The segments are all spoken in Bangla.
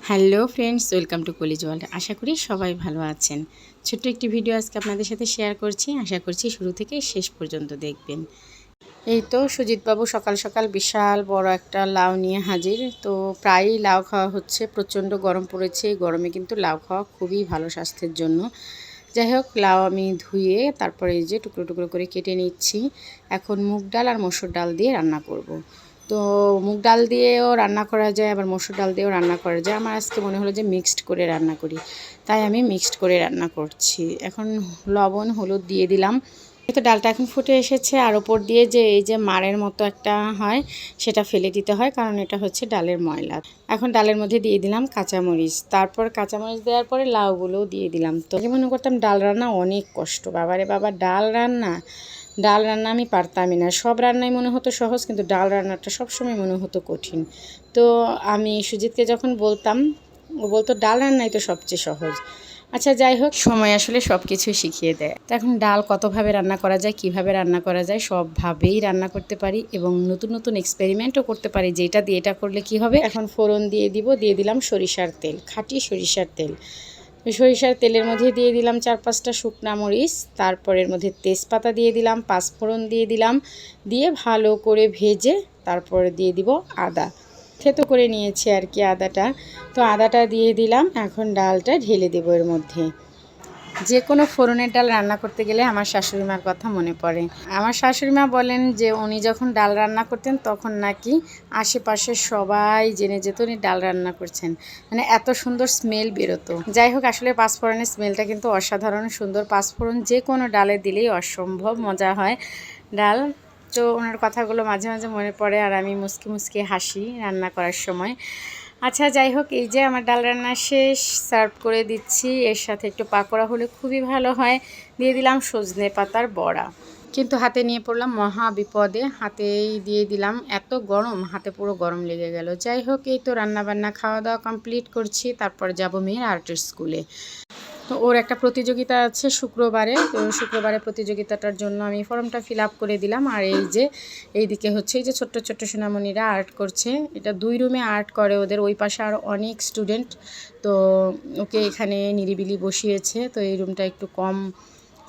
Hello friends, welcome to college world. আশা করি সবাই ভালো আছেন। ছোট্ট একটি ভিডিও আজকে আপনাদের সাথে শেয়ার করছি। আশা করছি শুরু থেকে শেষ পর্যন্ত দেখবেন। এই তো সুজিতবাবু সকাল সকাল বিশাল বড় একটা লাউ নিয়ে হাজির। তো প্রায়ই লাউ খাওয়া হচ্ছে, প্রচণ্ড গরম পড়েছে। এই গরমে কিন্তু লাউ খাওয়া খুবই ভালো স্বাস্থ্যের জন্য। যাই হোক, লাউ আমি ধুয়ে তারপরে এই যে টুকরো টুকরো করে কেটে নিচ্ছি। এখন মুগ ডাল আর মসুর ডাল দিয়ে রান্না করব। তো মুগ ডাল দিয়েও রান্না করা যায়, আবার মসুর ডাল দিয়েও রান্না করা যায়। আমার আজকে মনে হলো যে মিক্সড করে রান্না করি, তাই আমি মিক্সড করে রান্না করছি। এখন লবণ হলুদ দিয়ে দিলাম। তো ডালটা এখন ফুটে এসেছে, আর ওপর দিয়ে যে এই যে মাড়ের মতো একটা হয়, সেটা ফেলে দিতে হয়, কারণ এটা হচ্ছে ডালের ময়লা। এখন ডালের মধ্যে দিয়ে দিলাম কাঁচামরিচ, তারপর কাঁচামরিচ দেওয়ার পরে লাউগুলোও দিয়ে দিলাম। তো মনে করতাম ডাল রান্না অনেক কষ্ট, বাবারে বাবা, ডাল রান্না আমি পারতামই না। সব রান্নাই মনে হতো সহজ, কিন্তু ডাল রান্নাটা সবসময় মনে হতো কঠিন। তো আমি সুজিতকে যখন বলতাম, ও বলতো ডাল রান্নাই তো সবচেয়ে সহজ। আচ্ছা, যাই হোক, সময় আসলে সব কিছুই শিখিয়ে দেয়। তো এখন ডাল কতভাবে রান্না করা যায়, কিভাবে রান্না করা যায়, সবভাবেই রান্না করতে পারি এবং নতুন নতুন এক্সপেরিমেন্টও করতে পারি, যে এটা দিয়ে এটা করলে কি হবে। এখন ফোড়ন দিয়ে দিলাম সরিষার তেল, খাঁটি সরিষার তেল। সরিষার তেলের মধ্যে দিয়ে দিলাম 4-5টা শুকনা মরিচ, তারপরের মধ্যে তেজপাতা দিয়ে দিলাম, পাঁচফোড়ন দিয়ে দিলাম, দিয়ে ভালো করে ভেজে তারপরে দিয়ে দিব আদা। থেতো করে নিয়েছি আর কি আদাটা। তো আদাটা দিয়ে দিলাম। এখন ডালটা ঢেলে দেবো এর মধ্যে। যে কোনো ফোড়নের ডাল রান্না করতে গেলে আমার শাশুড়ি মার কথা মনে পড়ে। আমার শাশুড়ি মা বলেন যে উনি যখন ডাল রান্না করতেন তখন নাকি আশেপাশে সবাই জেনে যেত উনি ডাল রান্না করছেন, মানে এত সুন্দর স্মেল বেরোতো। যাই হোক, আসলে পাঁচফোড়নের স্মেলটা কিন্তু অসাধারণ সুন্দর। পাঁচফোড়ন যে কোনো ডালে দিলেই অসম্ভব মজা হয় ডাল। তো ওনার কথাগুলো মাঝে মাঝে মনে পড়ে, আর আমি মুচকি মুচকি হাসি রান্না করার সময়। আচ্ছা, যাই হোক, এই যে আমার ডাল রান্না শেষ, সার্ভ করে দিচ্ছি। এর সাথে একটু পাকোড়া হলে খুবই ভালো হয়। দিয়ে দিলাম সজনে পাতার বড়া, কিন্তু হাতে নিয়ে পড়লাম মহা বিপদে। হাতেই দিয়ে দিলাম, এত গরম, হাতে পুরো গরম লেগে গেল। যাই হোক, এই তো রান্নাবান্না খাওয়া দাওয়া কমপ্লিট করছি। তারপর যাব মেয়ের আর্টের স্কুলে। তো ওর একটা প্রতিযোগিতা আছে শুক্রবারে। তো শুক্রবারে প্রতিযোগিতাটার জন্য আমি ফর্মটা ফিল আপ করে দিলাম। আর এই যে এইদিকে হচ্ছে এই যে ছোট্ট ছোট্ট সোনামণিরা আর্ট করছে। এটা 2 রুমে আর্ট করে ওদের, ওই পাশে আরও অনেক স্টুডেন্ট। তো ওকে এখানে নিরিবিলি বসিয়েছে। তো এই রুমটা একটু কম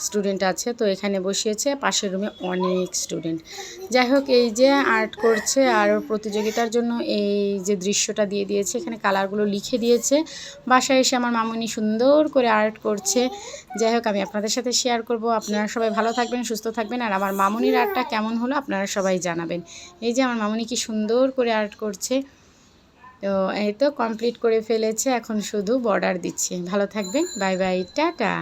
স্টুডেন্ট আছে, তো এখানে বসিয়েছে। পাশের রুমে অনেক স্টুডেন্ট। যাই হোক, এই যে আর্ট করছে, আর প্রতিযোগিতার জন্য এই যে দৃশ্যটা দিয়ে দিয়েছে, এখানে কালারগুলো লিখে দিয়েছে। বাসায় এসে আমার মামুনি সুন্দর করে আর্ট করছে। যাই হোক, আমি আপনাদের সাথে শেয়ার করব। আপনারা সবাই ভালো থাকবেন, সুস্থ থাকবেন, আর আমার মামুনির আর্টটা কেমন হলো আপনারা সবাই জানাবেন। এই যে আমার মামুনি কি সুন্দর করে আর্ট করছে। তো এই তো কমপ্লিট করে ফেলেছে, এখন শুধু বর্ডার দিচ্ছে। ভালো থাকবেন, বাই বাই, টাটা।